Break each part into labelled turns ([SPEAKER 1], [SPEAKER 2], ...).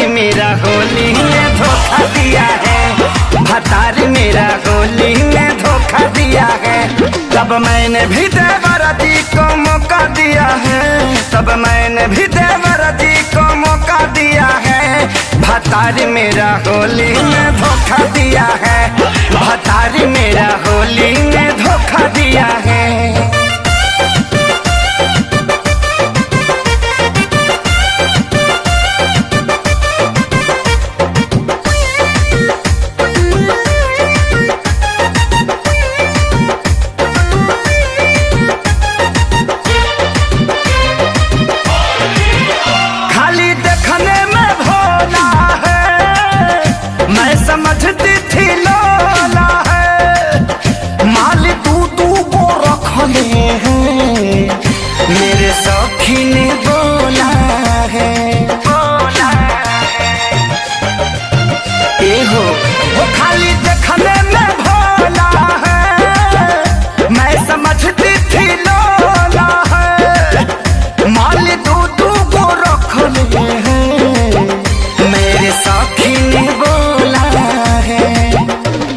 [SPEAKER 1] भतारी मेरा होली में धोखा दिया है, भतारी मेरा होली में धोखा दिया है। तब मैंने भी देवरा जी को मौका दिया है, तब मैंने भी देवरा जी को मौका दिया है। भतारी मेरा होली में धोखा दिया है, भतारी मेरा होली में धोखा दिया है। समझती थी लोला है, माल तू को रखले हैं, मेरे सखी ने बोला है, बोला ए हो वो खाली देखने में भोला है। मैं समझती थी लोला है, माल तू को रखले हैं, मेरे सखी ने बोला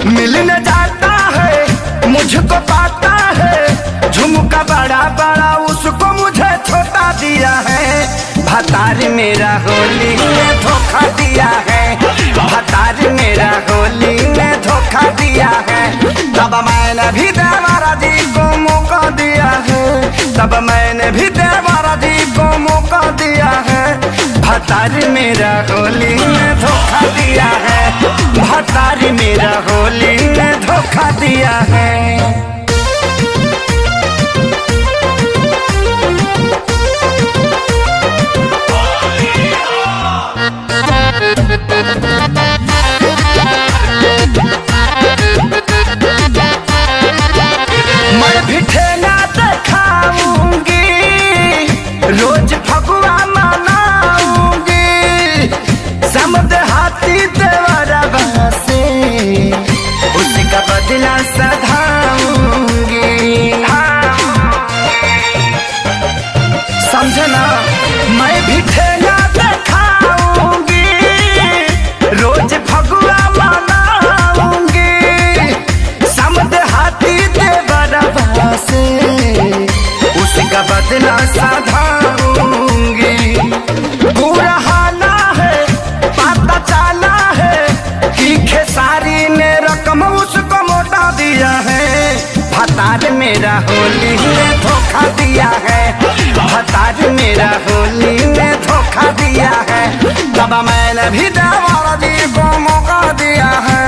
[SPEAKER 1] मिलने जाता है मुझको पाता है, झुमका बड़ा बड़ा उसको मुझे छोटा दिया है। भतारी मेरा होली में धोखा दिया है, भतारी मेरा होली में धोखा दिया है। तब मैंने भी देवरा जी को मौका दिया है, तब मैंने भी देवरा जी को मौका दिया है। भतारी मेरा होली में धोखा दिया है, भतारी मेरा होली में धोखा दिया है। मैं भी ठेला दिखाऊंगी, रोज फगुआ मनाऊंगी, समझ हाथी देवरा से उसका बदला सधाऊंगी। समझना मैं भी ठेला दिखाऊंगी, रोज फगुआ मनाऊंगी, समझ हाथी देवरा से उसका बदला सधाऊंगी। पूरा हाना है पता चला है कि खेसारी ने रकम उसको मोटा दिया है। भतारी मेरा होली में धोखा दिया है, भतारी मेरा होली में धोखा दिया है। तब मैंने भी देवरा जी को मौका दिया है,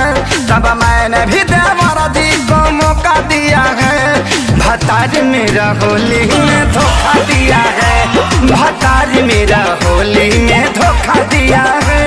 [SPEAKER 1] तब मैंने भी देवरा जी को मौका दिया है। भतारी मेरा होली में धोखा दिया है, भतारी मेरा होली में धोखा दिया है।